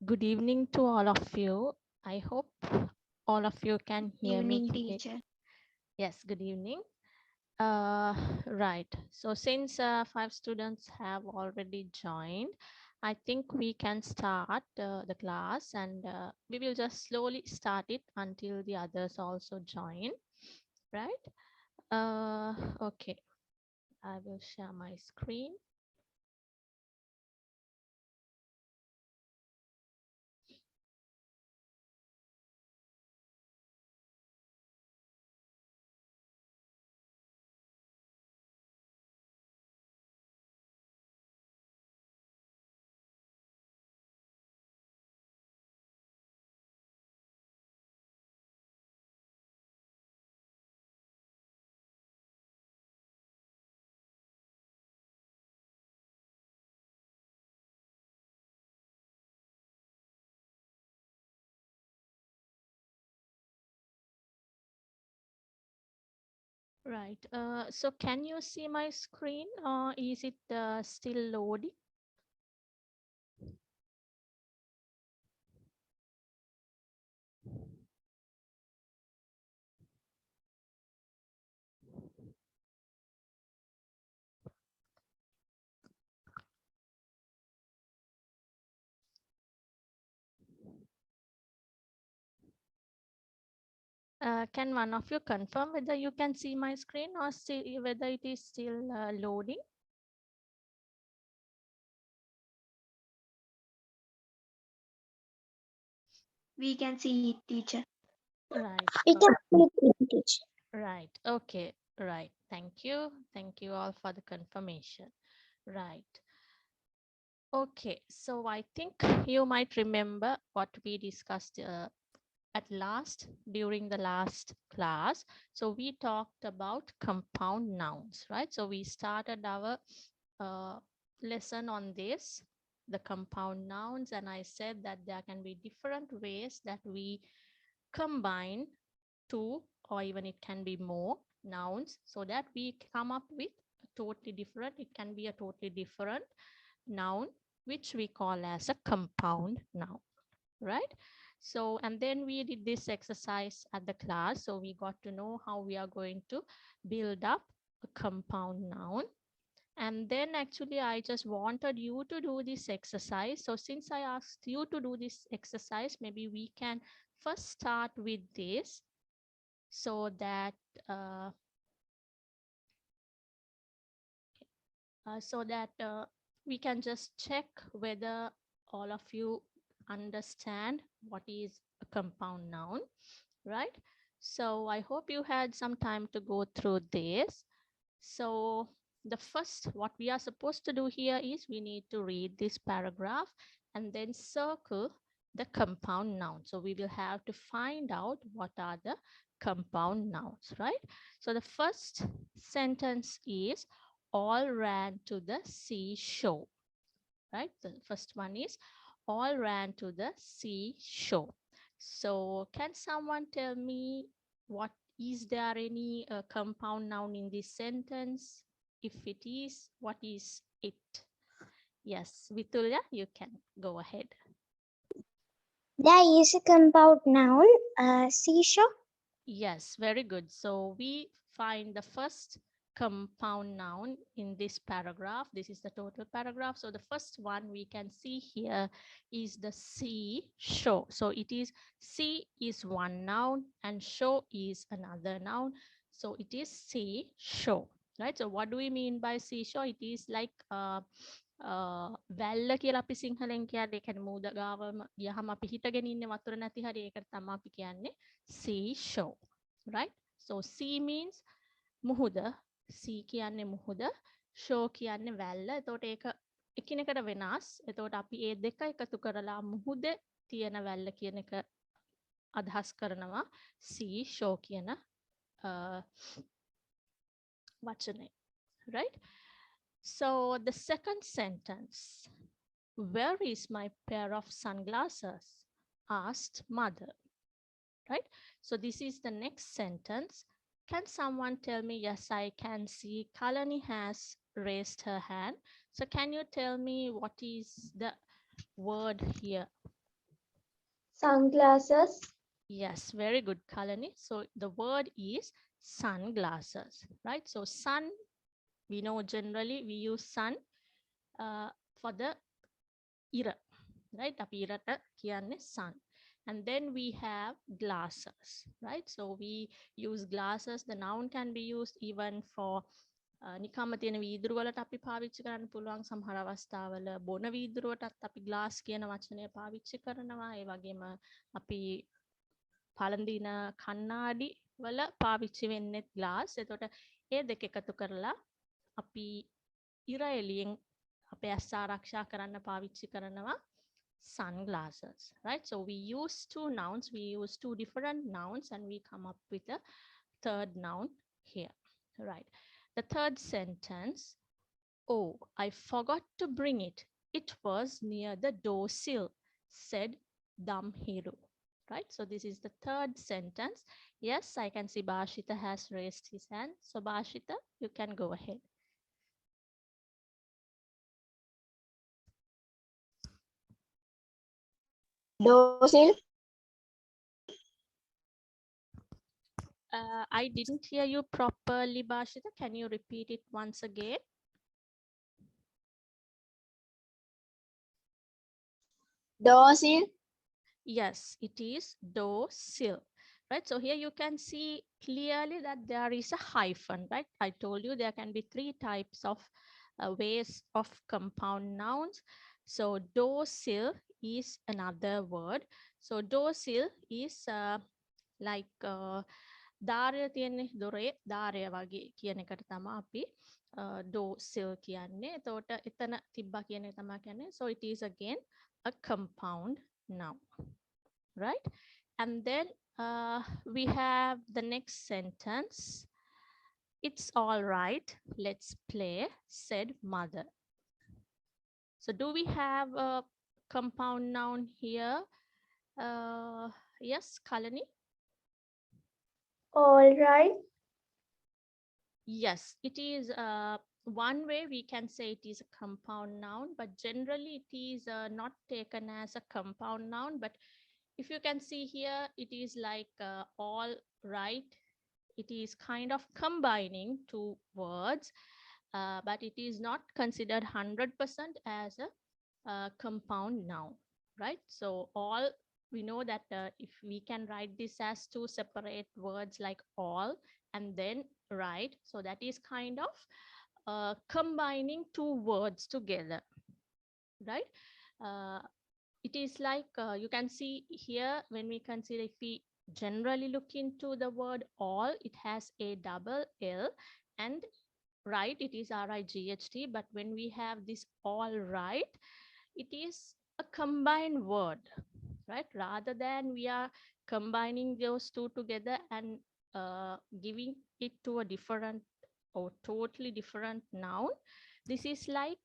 Good evening to all of you. I hope all of you can hear me. Evening, teacher. Yes, good evening. Right. So since five students have already joined, I think we can start the class and we will just slowly start it until the others also join. Right. Okay. I will share my screen. Right. So can you see my screen or is it still loading? Can one of you confirm whether you can see my screen or still whether it is still loading? We can see it, teacher. Right. We can see it, teacher. Right. Okay. Right. Thank you. Thank you all for the confirmation. Right. Okay. So I think you might remember what we discussed at last during the last class. So we talked about compound nouns, right? So we started our uh, lesson on this, the compound nouns, and I said that there can be different ways that we combine two or even it can be more nouns so that we come up with a totally different, it can be a totally different noun which we call as a compound noun, right? So and then we did this exercise at the class, so we got to know how we are going to build up a compound noun. And then actually I just wanted you to do this exercise. So since I asked you to do this exercise, maybe we can first start with this so that uh, we can just check whether all of you understand what is a compound noun, right? So I hope you had some time to go through this. So the first, what we are supposed to do here is we need to read this paragraph and then circle the compound noun. So we will have to find out what are the compound nouns, right? So the first sentence is all ran to the seashore, right? The first one is all ran to the seashore. So can someone tell me what is there any compound noun in this sentence? If it is, what is it? Yes, Vitulya, you can go ahead. There is a compound noun, seashore. Yes, very good. So we find the first compound noun in this paragraph. This is the total paragraph. So the first one we can see here is the sea shore. So it is sea is one noun and shore is another noun. So it is sea shore, right? So what do we mean by seashore? It is like වැල්ල කියලා අපි සිංහලෙන් කියන්නේ ඒ කියන්නේ මූද ගාවම ගියහම අපි හිටගෙන ඉන්නේ වතුර නැති හරි ඒකට තමයි අපි කියන්නේ sea shore, right? So sea means මුහුද, sea කියන්නේ මුහුද, shore කියන්නේ වැල්ල. එතකොට ඒක එකිනෙකට වෙනස්. එතකොට අපි ඒ දෙක එකතු කරලා මුහුදේ තියෙන වැල්ල කියන එක අදහස් කරනවා sea shore කියන වචනය, right? So the second sentence, where is my pair of sunglasses? Asked mother, right? So this is the next sentence. Can someone tell me? Yes, I can see Kalani has raised her hand. So can you tell me what is the word here? Sunglasses. Yes, very good, Kalani. So the word is sunglasses, right? So sun, we know generally we use sun for the ira, right? Api irata kiyanne sun. And then we have glasses, right? So we use glasses. The noun can be used even for නිකම්ම තියෙන වීදුරු වලට අපි පාවිච්චි කරන්න පුළුවන් සමහර අවස්ථාවල බොන වීදුරුවටත් අපි ග්ලාස් කියන වචනය පාවිච්චි කරනවා ඒ වගේම අපි පළඳින කණ්ණාඩි වල පාවිච්චි වෙන්නේ ග්ලාස් එතකොට ඒ දෙක එකතු කරලා අපි ඉර එළියෙන් අපේ ඇස් ආරක්ෂා කරන්න පාවිච්චි කරනවා sunglasses, right? So we use two nouns, we use two different nouns and we come up with a third noun here, right? The third sentence, oh, I forgot to bring it. It was near the door sill, said Damhiru. Right? So this is the third sentence. Yes, I can see Bashita has raised his hand. So Bashita, you can go ahead. Dosil. I didn't hear you properly, Bashita. Can you repeat it once again? Dosil. Yes, it is docile, right? So here you can see clearly that there is a hyphen, right? I told you there can be three types of ways of compound nouns. So docile is another word. So docile is like ධාරය තියෙන්නේ දොරේ ධාරය වගේ කියන එකට තමයි අපි docile කියන්නේ. එතකොට එතන තිබ්බා කියන එක තමයි කියන්නේ. So it is again a compound noun, right? And then we have the next sentence. It's all right, let's play, said mother. So do we have a compound noun here? Yes, Kalani? All right. Yes, it is one way we can say it is a compound noun, but generally it is not taken as a compound noun. But if you can see here, it is like all right. It is kind of combining two words, but it is not considered 100% as a compound noun, right? So all we know that if we can write this as two separate words like all and then right, so that is kind of combining two words together, right? It is like you can see here when we consider, if we generally look into the word all, it has a double L, and right, it is R-I-G-H-T, but when we have this all right, it is a combined word, right? Rather than we are combining those two together and giving it to a different or totally different noun, this is like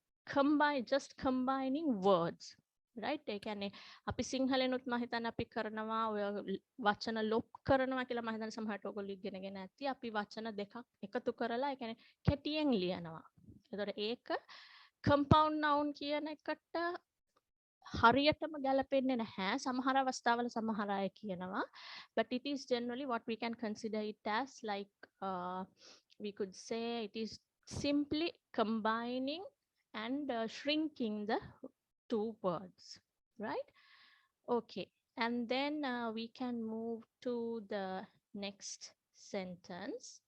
just combining words, right? ඒ කියන්නේ අපි සිංහලෙනුත් මම හිතන්නේ අපි කරනවා ඔය වචන ලොප් කරනවා කියලා මම හිතන්නේ සමහරට ඔයගොල්ලෝ ඉගෙනගෙන ඇති. අපි වචන දෙකක් එකතු කරලා ඒ කියන්නේ කෙටියෙන් ලියනවා. ඒතකොට ඒක compound noun කියන එකට හරියටම ගැලපෙන්නේ නැහැ. සමහර අවස්ථාවල සමහර අය කියනවා. But it is generally what we can consider it as like we could say it is simply combining and shrinking the two words, right? Okay, and then we can move to the next sentence.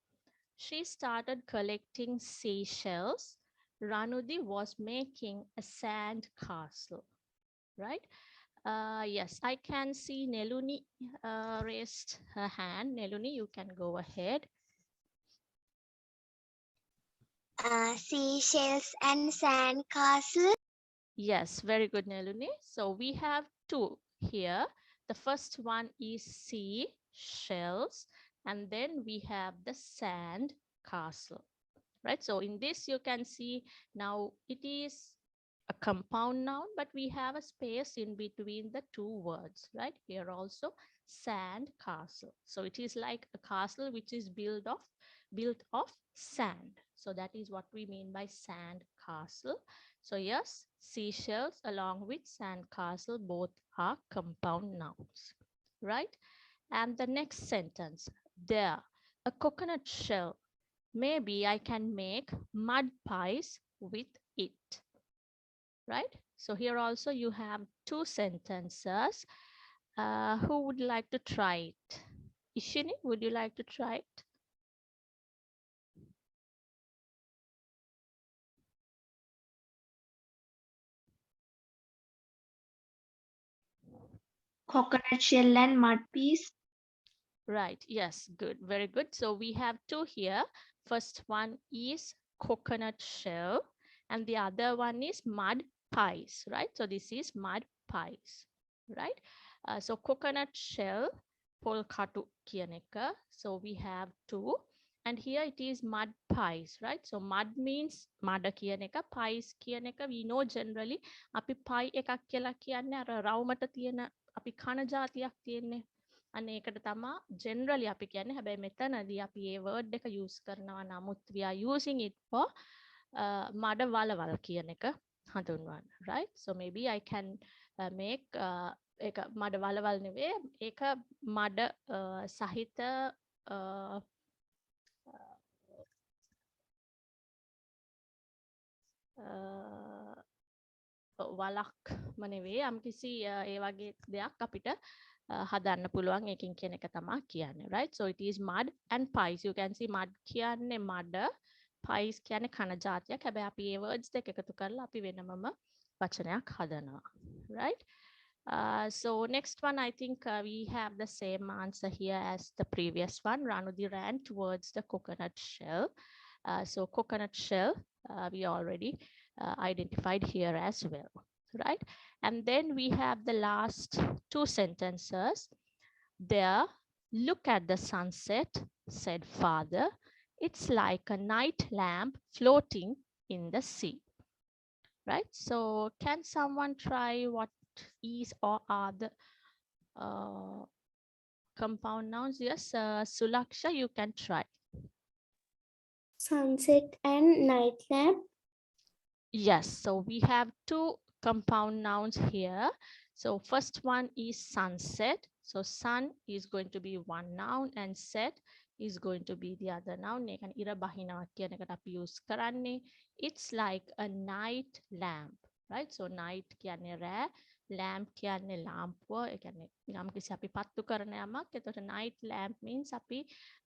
She started collecting seashells. Ranudi was making a sand castle, right? Yes, I can see Neluni raised her hand. Neluni, you can go ahead. Seashells and sandcastle. Yes, very good, Neluni. So we have two here. The first one is sea shells, and then we have the sand castle, right? So in this, you can see now it is a compound noun, but we have a space in between the two words, right? Here also sand castle. So it is like a castle which is built of sand. So that is what we mean by sand castle. So yes, seashells along with sand castle both are compound nouns, right? And the next sentence, there, a coconut shell. Maybe I can make mud pies with it, right? So here also you have two sentences. Who would like to try it? Ishini, would you like to try it? Coconut shell and mud piece. Right. Yes. Good. Very good. So we have two here. First one is coconut shell and the other one is mud pies, right? So this is mud pies, right? So coconut shell, pol katu කියන එක. So we have two. And here it is mud pies, right? So mud means mud කියන එක, pies කියන එක. We know generally අපි pie එකක් කියලා කියන්නේ අර රවුමට තියෙන අපි කන જાතියක් තියෙන්නේ. අන්න ඒකට තමා generally අපි කියන්නේ. හැබැයි මෙතනදී අපි ඒ word එක use කරනවා නමුත් we are using it for මඩ වලවල් කියන එක හඳුන්වන්න, right? So maybe I can make ඒක මඩ වලවල් නෙවෙයි ඒක මඩ සහිත වලක්ම නෙවෙයි යම්කිසි ඒ වගේ දෙයක් අපිට හදන්න පුළුවන් ඒකින් කියන එක තමා කියන්නේ, right? So it is mud and pies. You can see mud කියන්නේ මඩ, pies කියන්නේ කන જાතියක්. හැබැයි අපි ඒ words දෙක එකතු කරලා අපි වෙනමම වචනයක් හදනවා, right? So next one, I think we have the same answer here as the previous one. Ranudi ran towards the coconut shell. So coconut shell, we already identified here as well, right? And then we have the last two sentences. There, look at the sunset, said father. It's like a night lamp floating in the sea, right? So can someone try what is or are the compound nouns? Yes, Sulaksha, you can try. Sunset and night lamp. Yes, so we have two compound nouns here. So first one is sunset. So sun is going to be one noun and set is going to be the other noun. ඒකන ඉර බහිනවා කියන එකට අපි use කරන්නේ. It's like a night lamp, right? So night කියන්නේ රෑ, lamp කියන්නේ ලාම්පුව. ඒ කියන්නේ යම්කිසි අපි පත්තු කරන යමක්. එතකොට night lamp means අපි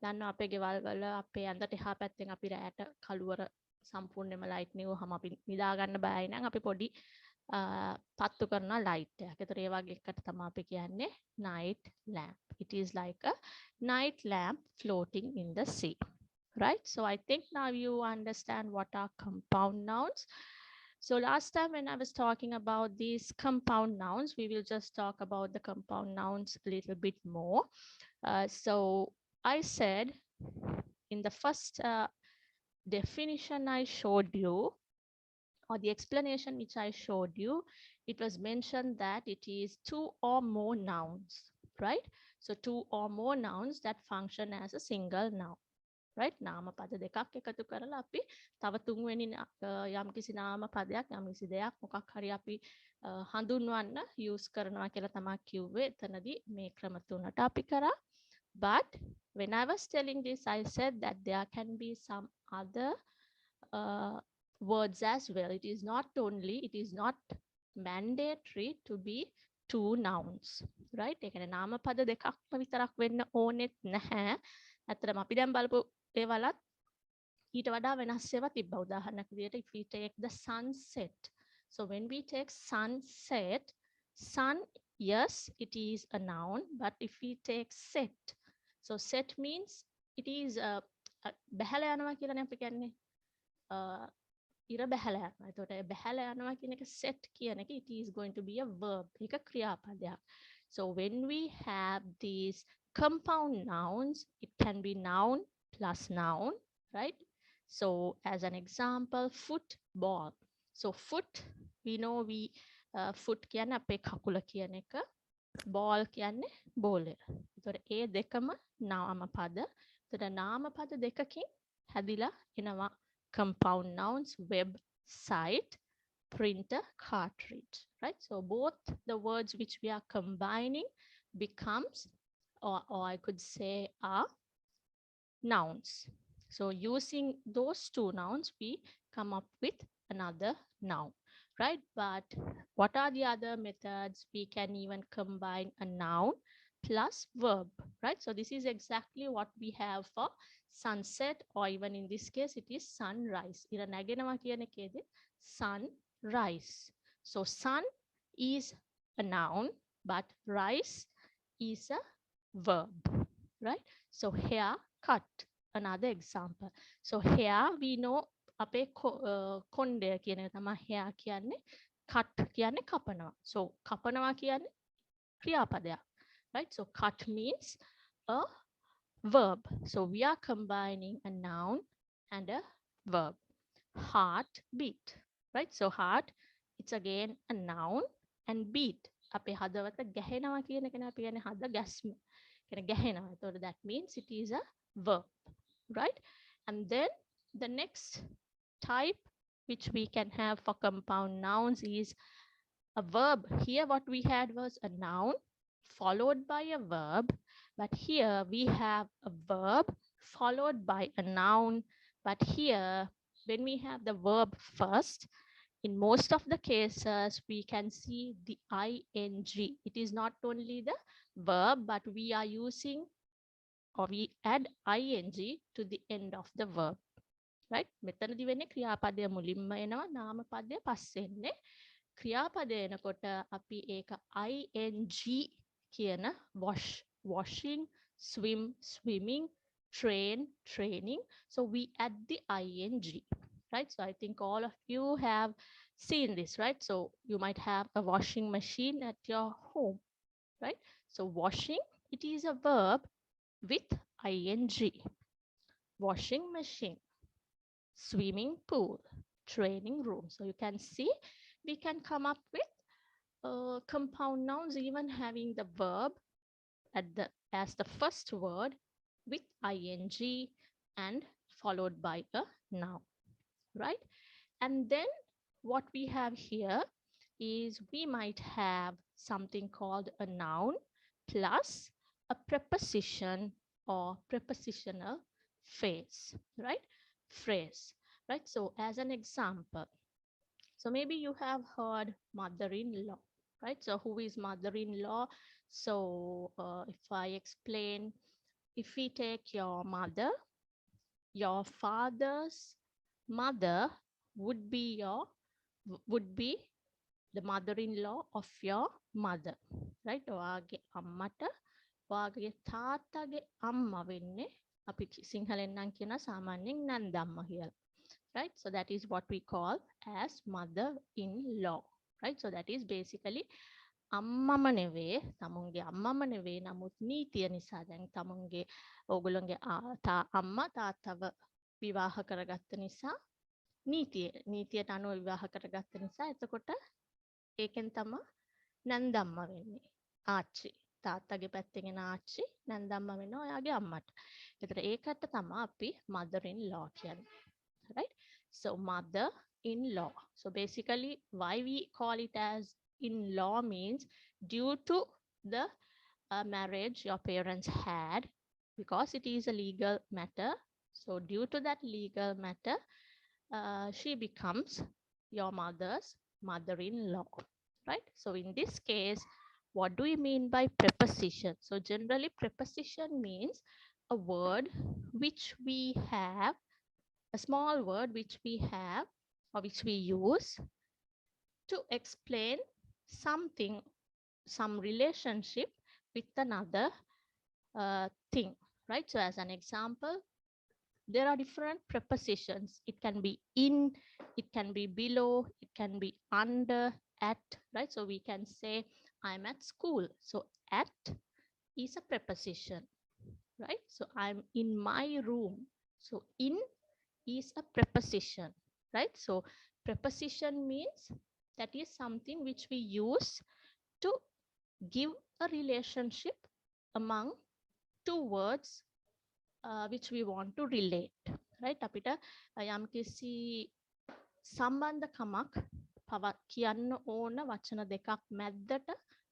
දන්නවා අපේ ගෙවල් වල අපේ ඇඳට එහා පැත්තෙන් අපි රෑට කළුවර සම්පූර්ණයෙන්ම ලයිට් නිවුවහම අපි නිදා ගන්න බෑයි නම් අපි පොඩි පත්තු කරනවා ලයිට් එකක්. ඒතර ඒ වගේ එකකට තමයි අපි කියන්නේ night lamp. It is like a night lamp floating in the sea, right? So I think now you understand what are compound nouns. So last time when I was talking about these compound nouns, we will just talk about the compound nouns a little bit more. So I said in the first definition I showed you, or the explanation which I showed you, it was mentioned that it is two or more nouns, right? So two or more nouns that function as a single noun, right? නාම පද දෙකක් එකතු කරලා අපි තව තුන්වෙනි යම්කිසි නාම පදයක් යම්කිසි දෙයක් මොකක් හරි අපි හඳුන්වන්න use කරනවා කියලා තමයි කිව්වේ. එතනදී මේ ක්‍රම තුනට අපි කරා. But when I was telling this, I said that there can be some other words as well. It is not mandatory to be two nouns, right? ඒ කියන්නේ නාම පද දෙකක්ම විතරක් වෙන්න ඕනෙත් නැහැ. ඇත්තටම අපි දැන් බලපු ඒවලත් ඊට වඩා වෙනස් ඒවා තිබ්බා. උදාහරණයක් විදිහට if we take the sunset. So when we take sunset, sun, yes, it is a noun, but if we take set, so set means it is බැහැලා යනවා කියලානේ අපි කියන්නේ. ඉර බැහැලා යනවා. එතකොට බැහැලා යනවා කියන එක set කියන එක it is going to be a verb. ඒක ක්‍රියාපදයක්. So when we have these compound nouns, it can be noun plus noun, right? So as an example, football. So foot, we know foot කියන්නේ අපේ කකුල කියන එක, ball කියන්නේ බෝලය. එතකොට ඒ දෙකම නාම පද. එතකොට නාම පද දෙකකින් හැදිලා එනවා compound nouns, website, printer, cartridge, right? So both the words which we are combining becomes, or I could say are nouns. So using those two nouns, we come up with another noun, right? But what are the other methods? We can even combine a noun plus verb, right? So this is exactly what we have for sunset, or even in this case, it is sunrise. ඉර නැගෙනවා කියන එකේදී sunrise. So sun is a noun, but rise is a verb, right? So hair cut, another example. So hair, we know අපේ කොණ්ඩය කියන එක තමයි hair කියන්නේ, cut කියන්නේ කපනවා. So කපනවා කියන්නේ ක්‍රියාපදයක්, right? So cut means a verb. So we are combining a noun and a verb. Heartbeat, right? So heart, it's again a noun, and beat, අපේ හදවත ගැහෙනවා කියන එකනේ අපි කියන්නේ හද ගැස්ම. So that means it is a verb, right? And then the next type which we can have for compound nouns is a verb. Here what we had was a noun followed by a verb, but here we have a verb followed by a noun. But here, when we have the verb first, in most of the cases, we can see the ing. It is not only the verb, but we are using, or we add ing to the end of the verb, right? මෙතනදි වෙන්නේ ක්‍රියාපදය මුලින්ම එනවා, නාමපදය පස්සේ එන්නේ. ක්‍රියාපදය එනකොට අපි ඒක ing කියන washing, swim, swimming, train, training. So we add the ing, right? So I think all of you have seen this, right? So you might have a washing machine at your home, right? So washing, it is a verb with ing. Washing machine, swimming pool, training room. So you can see we can come up with compound nouns even having the verb as the first word with ing and followed by a noun, right? And then what we have here is we might have something called a noun plus a preposition or prepositional phrase, right? Phrase, right? So as an example, so maybe you have heard mother-in-law, right? So who is mother-in-law? So if I explain, if we take your mother, your father's mother would be the mother-in-law of your mother, right? ඔයාගේ අම්මට ඔයාගේ තාත්තගේ අම්මා වෙන්නේ අපි සිංහලෙන් නම් කියන සාමාන්‍යයෙන් නන්දම්ම කියලා, right? So that is what we call as mother-in-law, right? So that is basically අම්මම නෙවේ, තමුන්ගේ අම්මම නෙවේ, නමුත් නීතිය නිසා දැන් තමුන්ගේ ඕගොල්ලෝගේ අම්මා තාත්තව විවාහ කරගත්ත නිසා නීතියට අනුව විවාහ කරගත්ත නිසා එතකොට ඒකෙන් තමයි නන්දම්ම වෙන්නේ. ආච්චි තාත්තගේ පැත්තෙන් එන ආච්චි නන්දම්ම වෙනවා ඔයාගේ අම්මට. ඒතර ඒකට තමයි අපි mother in law කියන්නේ. Right? So mother in law. So basically why we call it as in law means due to the marriage your parents had, because it is a legal matter. So due to that legal matter, she becomes your mother's mother-in-law, right? So in this case, what do we mean by preposition? So generally preposition means a word which we have, a small word which we have or which we use to explain something, some relationship with another thing, right? So as an example, there are different prepositions. It can be in, it can be below, it can be under, at, right? So we can say, I'm at school. So at is a preposition, right? So I'm in my room. So in is a preposition, right? So preposition means that is something which we use to give a relationship among two words which we want to relate, right? අපිට යම්කිසි සම්බන්ධකමක් කියන්න ඕන වචන දෙකක් මැද්දට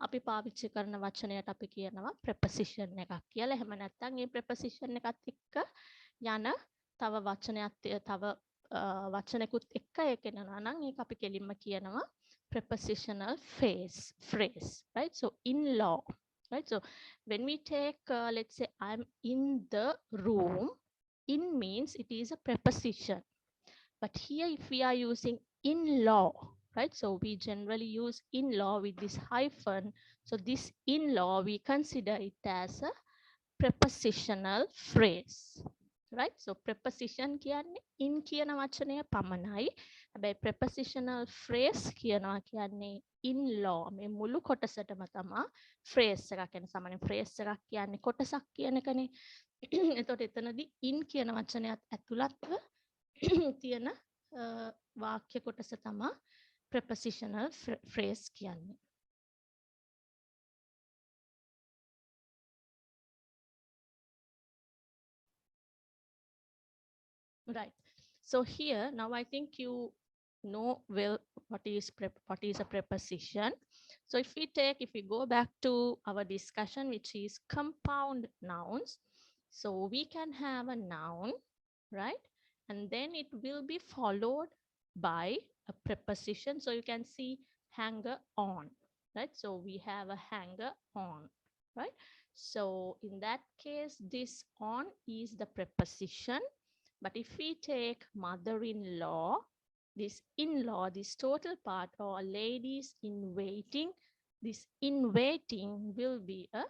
අපි පාවිච්චි කරන වචනයට අපි කියනවා preposition එකක් කියලා. එහෙම නැත්නම් මේ preposition එකත් එක්ක යන තව වචනයක් තව වචනකුත් එක්ක එකනවා නම් ඒක අපි කෙලින්ම කියනවා prepositional phrase, right? So in law, right? So when we take let's say I'm in the room, in means it is a preposition. But here, if we are using in law, right? So we generally use in law with this hyphen. So this in law, we consider it as a prepositional phrase, right? So preposition කියන්නේ in කියන වචනය පමණයි. හැබැයි prepositional phrase කියනවා කියන්නේ in law මේ මුළු කොටසටම තමයි phrase එකක් කියන්නේ. සාමාන්‍ය phrase එකක් කියන්නේ කොටසක් කියන එකනේ. එතකොට එතනදී in කියන වචනයත් ඇතුළත්ව තියෙන වාක්‍ය කොටස තමයි prepositional phrase කියන්නේ. Right. So here now I think you know well what is a preposition. So if we go back to our discussion, which is compound nouns. So we can have a noun, right? And then it will be followed by a preposition. So you can see hanger on, right? So we have a hanger on, right? So in that case, this on is the preposition. But if we take mother-in-law, this in-law, this total part, or ladies in waiting, this in waiting will be a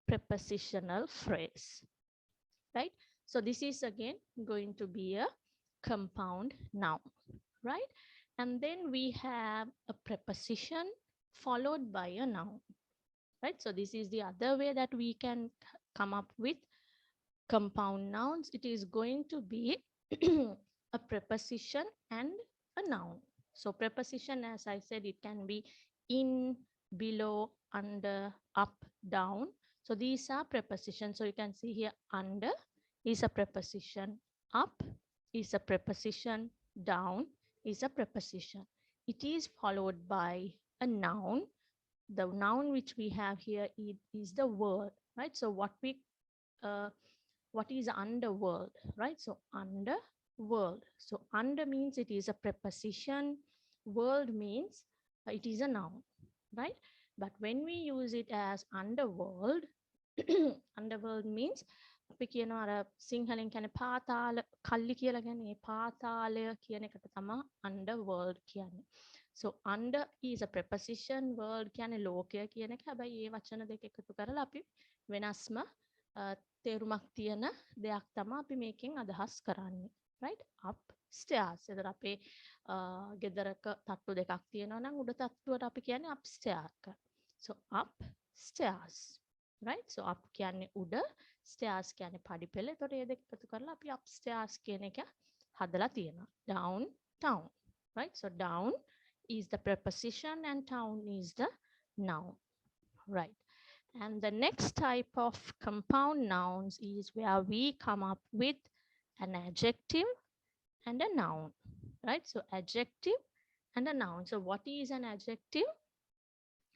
prepositional phrase, right? So this is again going to be a compound noun, right? And then we have a preposition followed by a noun, right? So this is the other way that we can come up with compound nouns. It is going to be a preposition and a noun. So preposition, as I said, it can be in, below, under, up, down. So these are prepositions. So you can see here under is a preposition, up is a preposition, down is a preposition. It is followed by a noun. The noun which we have here is the word, right? So what is underworld, right? So underworld. So under means it is a preposition. World means it is a noun, right? But when we use it as underworld, underworld means අපි කියනවා අර සිංහලෙන් කියන්නේ පාතාල කල්ලි කියලා කියන්නේ ඒ පාතාලය කියන එකට තමයි underworld කියන්නේ. So under is a preposition, world කියන්නේ ලෝකය කියන එක. හැබැයි මේ වචන දෙක එකතු කරලා අපි වෙනස්ම තේරුමක් තියෙන දෙයක් තමයි අපි මේකෙන් අදහස් කරන්නේ, right? upstairs. එතකොට අපේ ගෙදරක තට්ටු දෙකක් තියෙනවා නම් උඩ තට්ටුවට අපි කියන්නේ upstairs. So upstairs, right? So up කියන්නේ උඩ, stairs කියන්නේ පඩිපෙළ. එතකොට මේ දෙක එකතු කරලා අපි upstairs කියන එක හදලා තියෙනවා. downtown, right? So down is the preposition and town is the noun, right? And the next type of compound nouns is where we come up with an adjective and a noun, right? So adjective and a noun. So what is an adjective?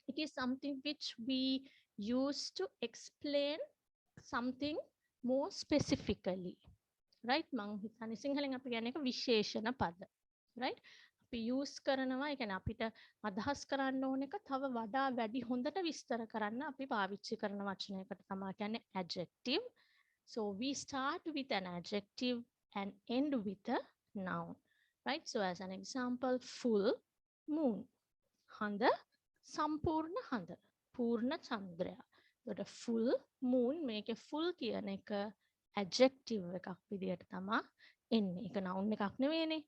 It is something which we use to explain something more specifically, right? මං හිතන්නේ සිංහලෙන් අපි කියන්නේ එක විශේෂණ පද, right? අපි use කරනවා, ඒ කියන්නේ අපිට අදහස් කරන්න ඕන එක තව වඩා වැඩි හොඳට විස්තර කරන්න අපි පාවිච්චි කරන වචනයකට තමයි කියන්නේ adjective. So we start with an adjective and end with a noun, right? So as an example, full moon. හඳ සම්පූර්ණ හඳ, පූර්ණ චන්ද්‍රයා. එතකොට full moon මේකේ full කියන එක adjective එකක් විදියට තමයි එන්නේ. ඒක noun එකක් නෙවෙයිනේ.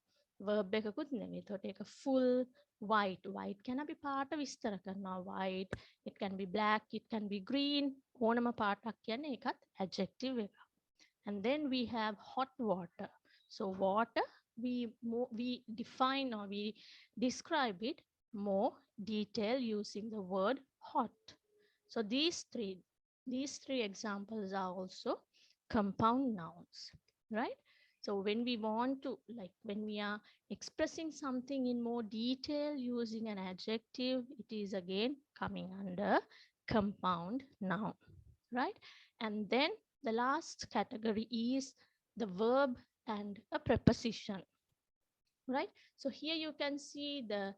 verb එකකුත් නෙවෙයි. එතකොට ඒක full white. white කියන අපි පාට විස්තර කරනවා. white, it can be black, it can be green. ඕනම පාටක් කියන්නේ ඒකත් adjective එකක්. And then we have hot water. So water, we define or we describe it more detail using the word hot. So these three examples are also compound nouns, right? So when we want to, like when we are expressing something in more detail using an adjective, it is again coming under compound noun, right? And then the last category is the verb and a preposition, right? So here you can see the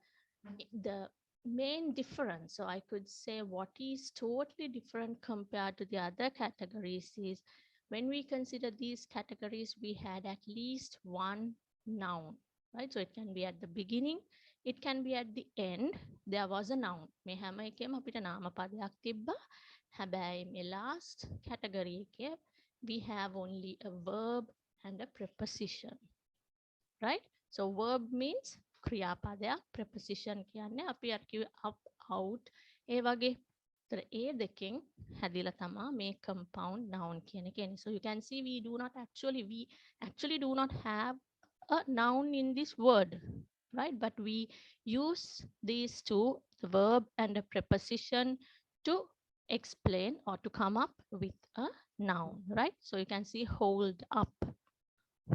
main difference. So I could say what is totally different compared to the other categories is when we consider these categories, we had at least one noun, right? So it can be at the beginning, it can be at the end. There was a noun. මේ හැම එකේම අපිට නාම පදයක් තිබ්බා. හැබැයි මේ last category එකේ we have only a verb and a preposition, right? So verb means ක්‍රියාපදයක්, preposition කියන්නේ අපි අර කිව්වේ up, out ඒ වගේ. ඒතර ඒ දෙකෙන් හැදිලා තමා මේ compound noun කියන එක එන්නේ. So you can see we actually do not have a noun in this word, right? But we use these two, the verb and the preposition, to explain or to come up with a noun, right? So you can see hold up.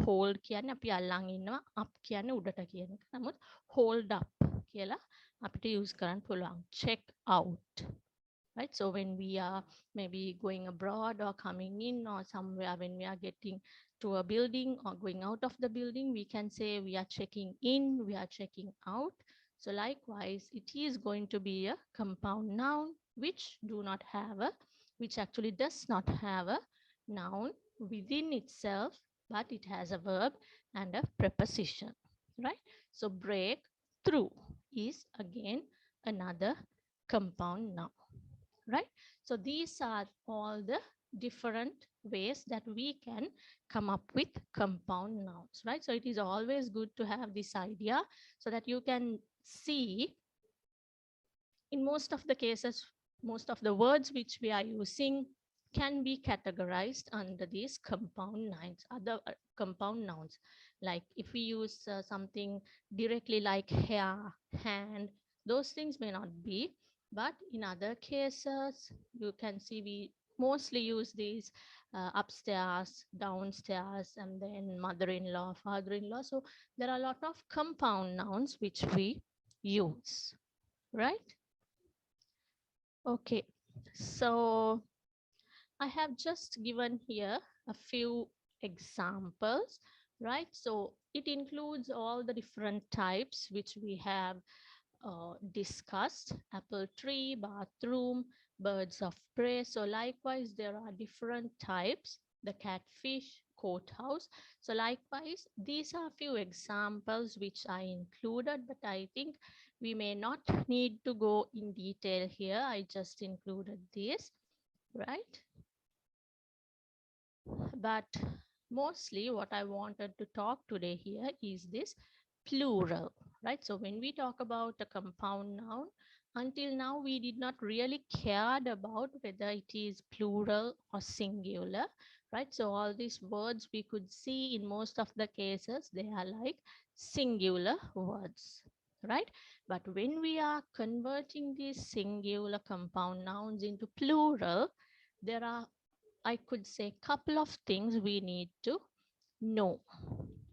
Hold කියන්නේ අපි අල්ලන් ඉන්නවා, up කියන්නේ උඩට කියන එක. නමුත් hold up කියලා අපිට use කරන්න පුළුවන්. Check out, right? So when we are maybe going abroad or coming in or somewhere, when we are getting to a building or going out of the building, we can say we are checking in, we are checking out. So likewise, it is going to be a compound noun which actually does not have a noun within itself, but it has a verb and a preposition, right? So break through is again another compound noun, right? So these are all the different ways that we can come up with compound nouns, right? So it is always good to have this idea so that you can see in most of the cases, most of the words which we are using can be categorized under these compound nouns, other compound nouns. Like if we use something directly like hair, hand, those things may not be. But in other cases, you can see we mostly use these upstairs, downstairs, and then mother-in-law, father-in-law. So there are a lot of compound nouns which we use, right? Okay, so I have just given here a few examples, right? So it includes all the different types which we have discussed: apple tree, bathroom, birds of prey. So likewise, there are different types: the catfish, courthouse. So likewise, these are a few examples which I included, but I think we may not need to go in detail here. I just included this, right? But mostly what I wanted to talk today here is this plural, right? So when we talk about a compound noun, until now we did not really cared about whether it is plural or singular, right? So all these words we could see in most of the cases, they are like singular words, right? But when we are converting these singular compound nouns into plural, there are, I could say, couple of things we need to know,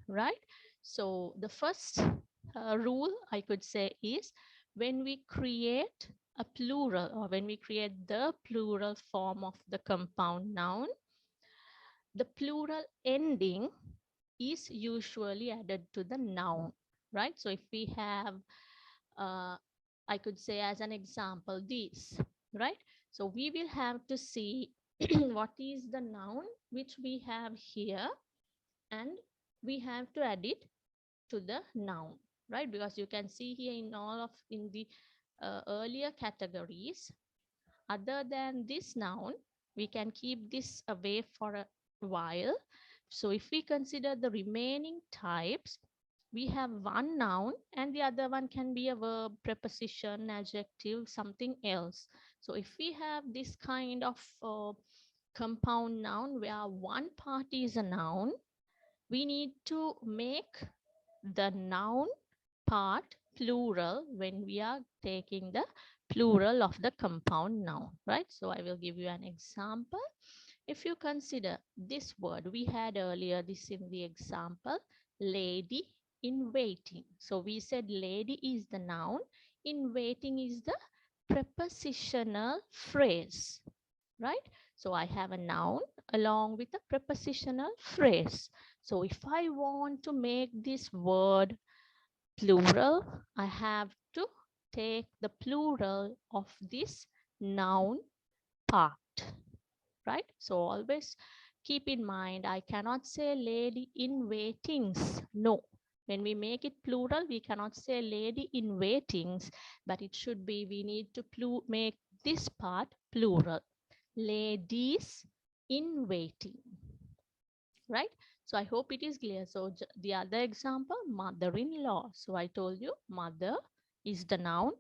right? So the first rule I could say is when we create a plural, or when we create the plural form of the compound noun, the plural ending is usually added to the noun, right? So if we have, I could say as an example, these, right? So we will have to see what is the noun which we have here, and we have to add it to the noun, right? Because you can see here in the earlier categories, other than this noun, we can keep this away for a while. So if we consider the remaining types, we have one noun and the other one can be a verb, preposition, adjective, something else. So if we have this kind of compound noun where one part is a noun, we need to make the noun part plural when we are taking the plural of the compound noun, right? So I will give you an example. If you consider this word, we had earlier this in the example, lady in waiting. So we said lady is the noun, in waiting is the prepositional phrase, right? So I have a noun along with a prepositional phrase. So if I want to make this word plural, I have to take the plural of this noun part, right? So always keep in mind, I cannot say lady in waitings. No. When we make it plural, we cannot say lady in waitings, but it should be, we need to make this part plural. Ladies in waiting, right? So I hope it is clear. So the other example, mother-in-law. So I told you mother is the noun,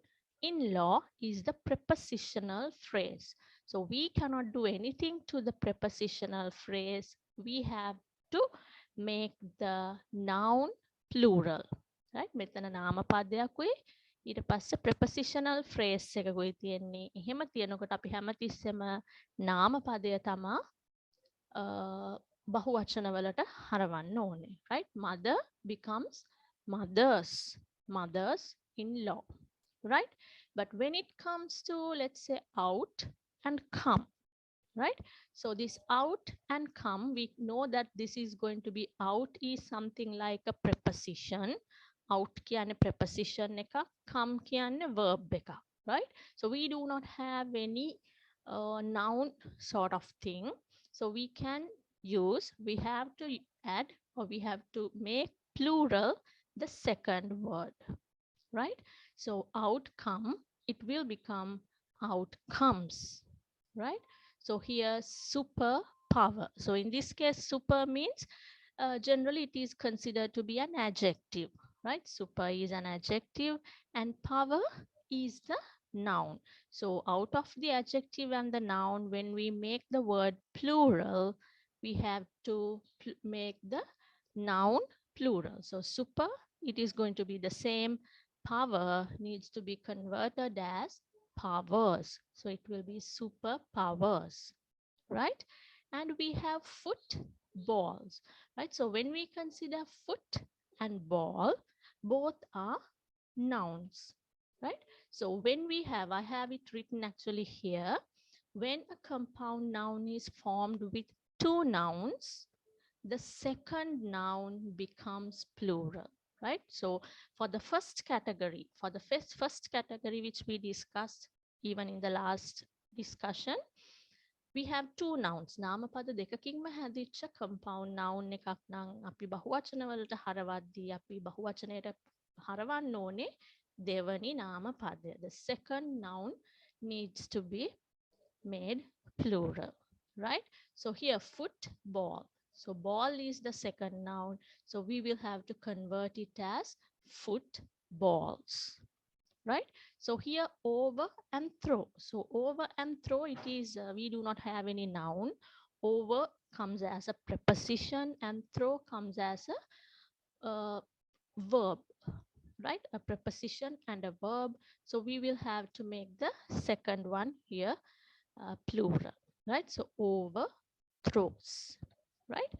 in-law is the prepositional phrase. So we cannot do anything to the prepositional phrase. We have to make the noun plural, right? මෙතන නාමපදයක් වෙයි, ඊට පස්සේ prepositional phrase එකකුයි තියෙන්නේ. එහෙම තියෙනකොට අපි හැමතිස්සෙම නාමපදය තමා බහුවචනවලට හරවන්න ඕනේ, right? Mother becomes mothers-in-law, right? But when it comes to, let's say, out and come, right? So this out and come, we know that this is going to be, out is something like a preposition. Out කියන්නේ preposition එකක්, come කියන්නේ verb එකක්, right? So we do not have any noun sort of thing. So we can use, we have to add, or we have to make plural the second word, right? So outcome, it will become outcomes, right? So here superpower. So in this case, super means generally it is considered to be an adjective, right? Super is an adjective and power is the noun. So out of the adjective and the noun, when we make the word plural, we have to make the noun plural. So super, it is going to be the same. Power needs to be converted as powers. So it will be superpowers, right? And we have footballs, right? So when we consider foot and ball, both are nouns, right? So when we have, I have it written actually here, when a compound noun is formed with two nouns, the second noun becomes plural, right? So for the first category, first category which we discussed even in the last discussion, we have two nouns. නාමපද දෙකකින්ම හැදිච්ච compound noun එකක් නම් අපි බහුවචන වලට හරවද්දී අපි බහුවචනයට හරවන්න ඕනේ දෙවනි නාමපදය. The second noun needs to be made plural, right? So here football. So ball is the second noun. So we will have to convert it as footballs, right? So here over and throw. So over and throw, it is, we do not have any noun. Over comes as a preposition and throw comes as a verb, right? A preposition and a verb. So we will have to make the second one here plural, right? So over throws, right?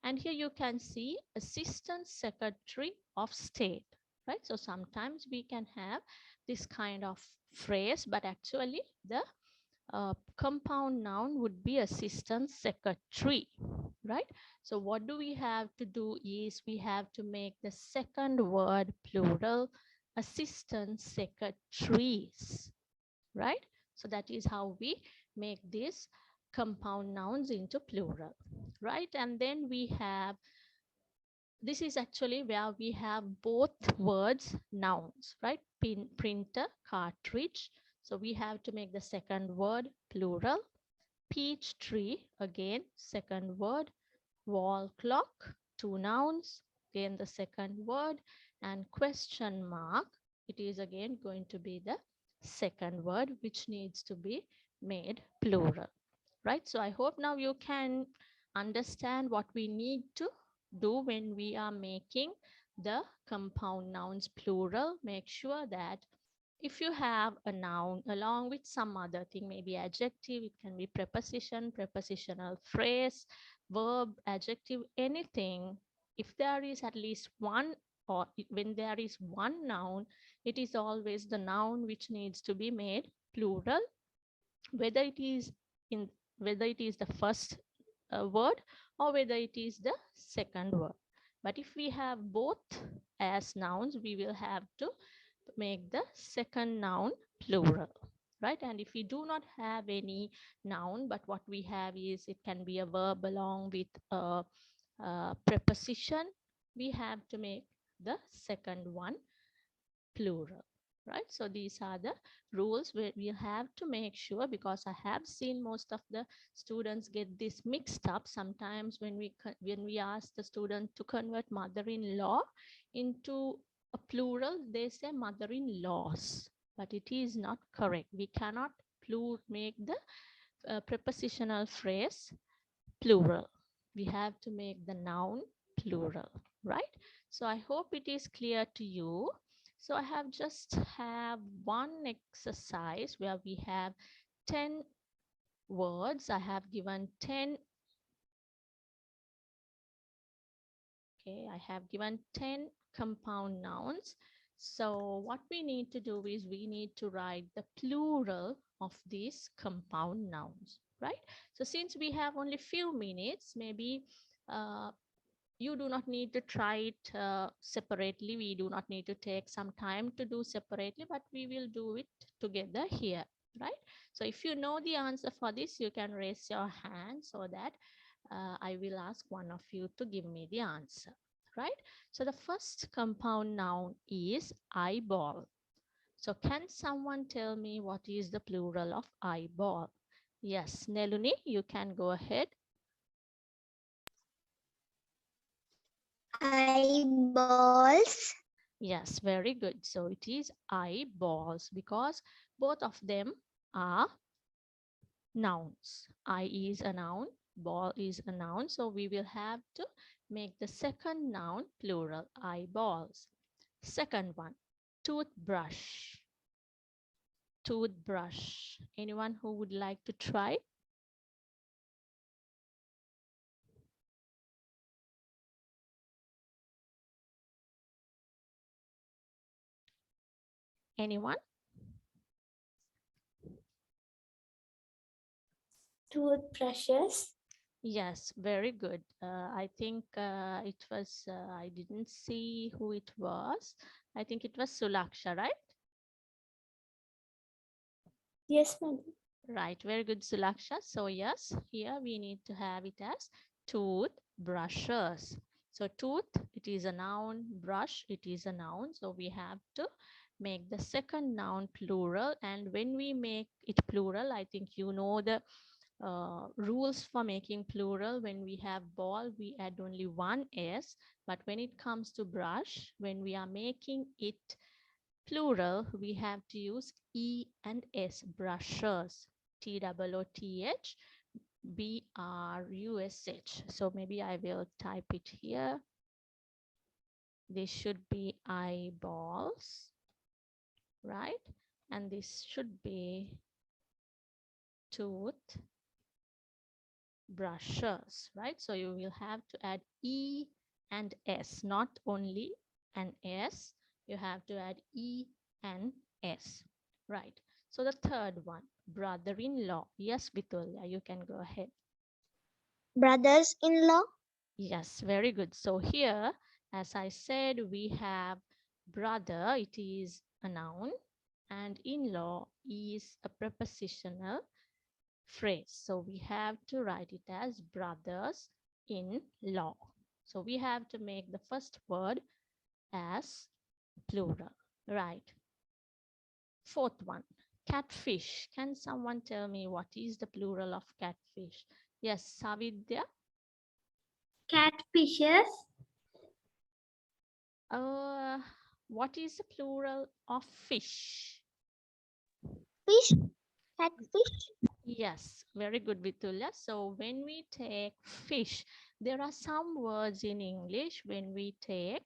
And here you can see Assistant Secretary of State, right? So sometimes we can have this kind of phrase, but actually the compound noun would be Assistant Secretary, right? So what do we have to do is we have to make the second word plural, Assistant Secretaries, right? So that is how we make these compound nouns into plural, right? And then we have, this is actually where we have both words nouns, right? Printer, cartridge. So we have to make the second word plural. Peach tree, again, second word. Wall clock, two nouns, again the second word. And question mark, it is again going to be the second word, which needs to be made plural, right? So I hope now you can understand what we need to do when we are making the compound nouns plural. Make sure that if you have a noun along with some other thing, maybe adjective, it can be preposition, prepositional phrase, verb, adjective, anything. If there is at least one, or when there is one noun, it is always the noun which needs to be made plural, whether it is in whether it is the first word or whether it is the second word. But if we have both as nouns, we will have to make the second noun plural, right? And if we do not have any noun, but what we have is it can be a verb along with a preposition, we have to make the second one plural, right? So these are the rules where we have to make sure, because I have seen most of the students get this mixed up sometimes when we ask the student to convert mother-in-law into a plural, they say mother-in-laws, but it is not correct. We cannot make the prepositional phrase plural. We have to make the noun plural, right? So I hope it is clear to you. So I have just have one exercise where we have 10 words. I have given 10. Okay, I have given 10 compound nouns. So what we need to do is we need to write the plural of these compound nouns, right? So since we have only few minutes, maybe you do not need to try it separately. We do not need to take some time to do separately, but we will do it together here, right? So if you know the answer for this, you can raise your hand so that I will ask one of you to give me the answer, right? So the first compound noun is eyeball. So can someone tell me what is the plural of eyeball? Yes, Neluni, you can go ahead. Eyeballs. Yes, very good. So it is eyeballs because both of them are nouns. Eye is a noun, ball is a noun. So we will have to make the second noun plural, eyeballs. Second one, toothbrush. Toothbrush. Anyone who would like to try? Anyone? Toothbrushes. Yes, very good. I think it was, I didn't see who it was. I think it was Sulaksha, right? Yes, madam. Right, very good, Sulaksha. So yes, here we need to have it as toothbrushes. So tooth, it is a noun, brush, it is a noun. So we have to make the second noun plural. And when we make it plural, I think you know the rules for making plural. When we have ball, we add only one S. But when it comes to brush, when we are making it plural, we have to use E and S, brushes, TOOTH, BRUSH. So maybe I will type it here. This should be eyeballs, right? And this should be tooth brushes, right? So you will have to add E and S, not only an S, you have to add E and S, right? So the third one, brother-in-law. Yes, Bitulya, you can go ahead. Brothers-in-law. Yes, very good. So here, as I said, we have brother, it is a noun, and in-law is a prepositional phrase. So we have to write it as brothers-in-law. So we have to make the first word as plural, right? Fourth one, catfish. Can someone tell me what is the plural of catfish? Yes, Savidya. Catfishes. What is the plural of fish? Fish. Catfish. Yes, very good, Vitulya. So when we take fish, there are some words in English when we take,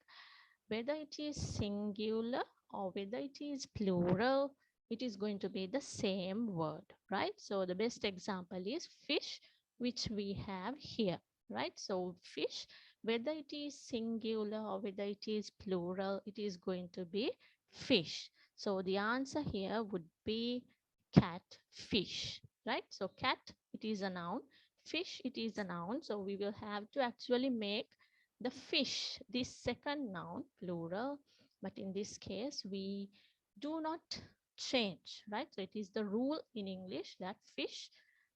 whether it is singular or whether it is plural, it is going to be the same word, right? So the best example is fish, which we have here, right? So fish, whether it is singular or whether it is plural, it is going to be fish. So the answer here would be cat, fish, right? So cat, it is a noun. Fish, it is a noun. So we will have to actually make the fish, this second noun, plural. But in this case, we do not change, right? So it is the rule in English that fish,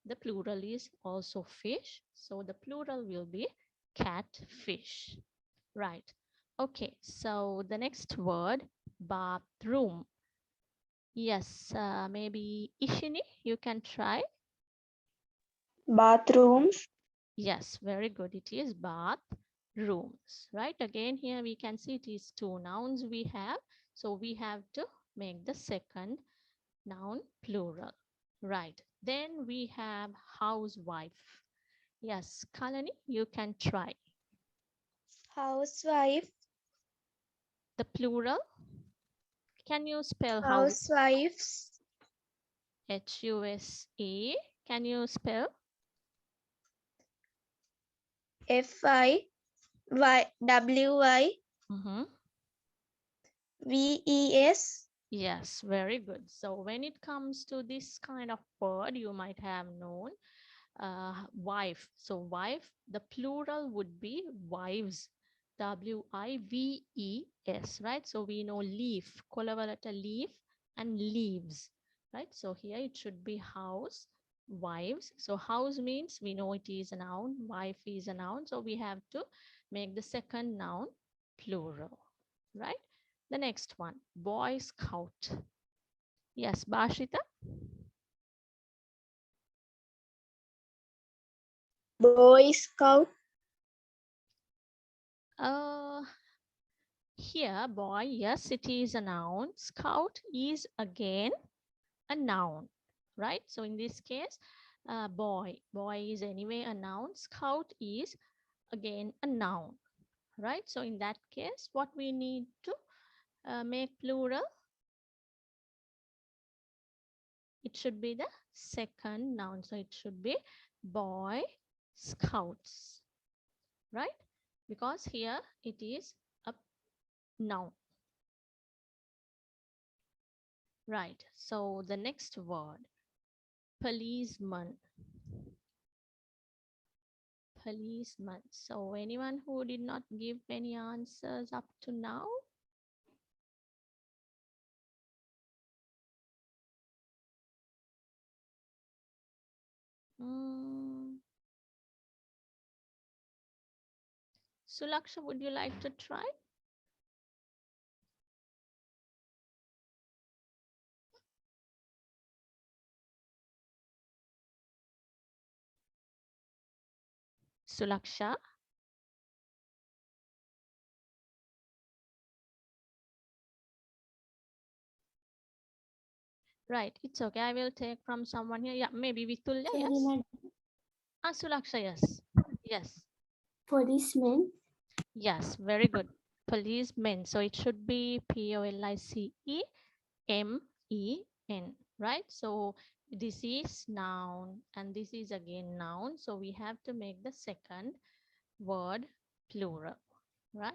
the plural is also fish. So the plural will be catfish, right? Okay, so the next word, bathroom. Yes, maybe Ishini, you can try. Bathrooms. Yes, very good. It is bathrooms, right? Again, here we can see it is two nouns we have. So we have to make the second noun plural, right? Then we have housewife. Yes, Kalani, you can try. Housewife. The plural, can you spell house? Housewives. H-U-S-E. Can you spell? F-I-W-I-V-E-S. Mhm. Yes, very good. So when it comes to this kind of word, you might have known wife. So wife, the plural would be wives. W-I-V-E-S, right? So we know leaf, collaborata leaf and leaves, right? So here it should be house, wives. So house means we know it is a noun, wife is a noun. So we have to make the second noun plural, right? The next one, Boy Scout. Yes, Bashita. Boy Scout. Uh, Here, boy, yes, it is a noun. Scout is again a noun, right? So in this case, boy is anyway a noun. Scout is again a noun, right? So in that case, what we need to make plural, it should be the second noun. So it should be boy scouts, right? Because here it is a noun, right? So the next word, policeman. Policeman. So anyone who did not give any answers up to now? Mm. Sulaksha, would you like to try? Sulaksha? Right, it's okay. I will take from someone here. Yeah, maybe Vitulya, yes? Ah, Sulaksha, yes. Yes. Policeman. Yes, very good. Policemen. So it should be P-O-L-I-C-E-M-E-N, right? So this is noun and this is again noun. So we have to make the second word plural, right?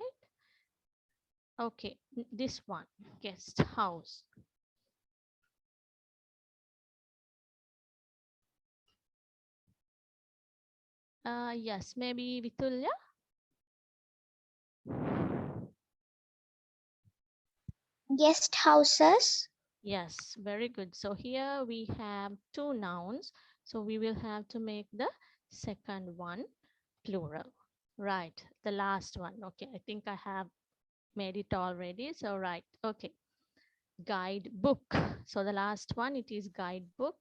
Okay, this one, guest house. Yes, maybe Vitulya. Guest houses. Yes, very good. So here we have two nouns. So we will have to make the second one plural. Right, the last one. Okay, I think I have made it already. So right, okay. Guidebook. So the last one, it is guidebook.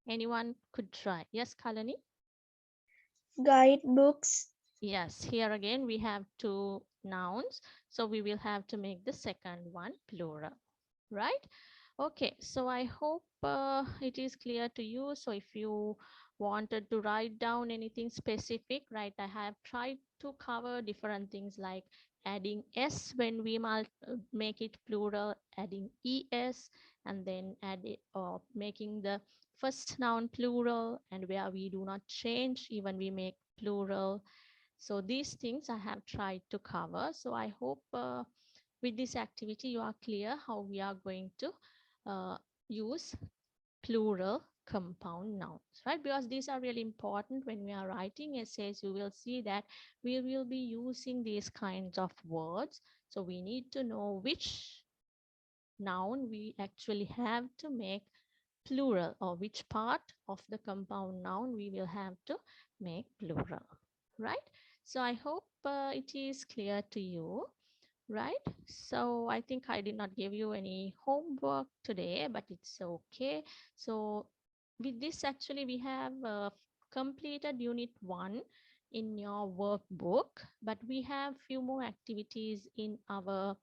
Anyone could try. Yes, Kalani? Guidebooks. Yes, here again we have two nouns. So we will have to make the second one plural, right? Okay, so I hope it is clear to you. So if you wanted to write down anything specific, right, I have tried to cover different things like adding s when we make it plural, adding es, and then add it, or making the first noun plural, and where we do not change, even we make plural. So these things I have tried to cover. So I hope with this activity you are clear how we are going to use plural compound nouns, right? Because these are really important when we are writing essays. You will see that we will be using these kinds of words. So we need to know which noun we actually have to make plural, or which part of the compound noun we will have to make plural, right? So I hope it is clear to you, right? So I think I did not give you any homework today, but it's okay. So with this, actually, we have completed unit 1 in your workbook, but we have few more activities in our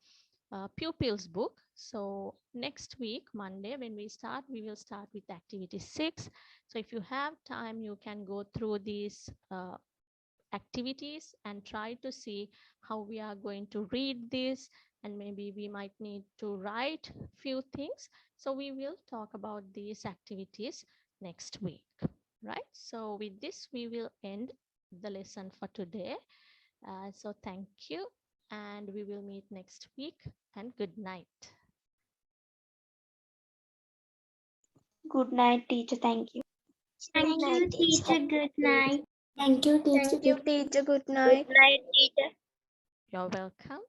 pupils book. So next week, Monday, when we will start with activity 6. So if you have time, you can go through these activities and try to see how we are going to read this, and maybe we might need to write few things. So we will talk about these activities next week, right? So with this, we will end the lesson for today. So thank you, and we will meet next week, and good night. Good night, teacher. Thank you. Thank you, teacher. Good night. Thank you, teacher. Thank you, teacher. Good night. Good night, teacher. You're welcome.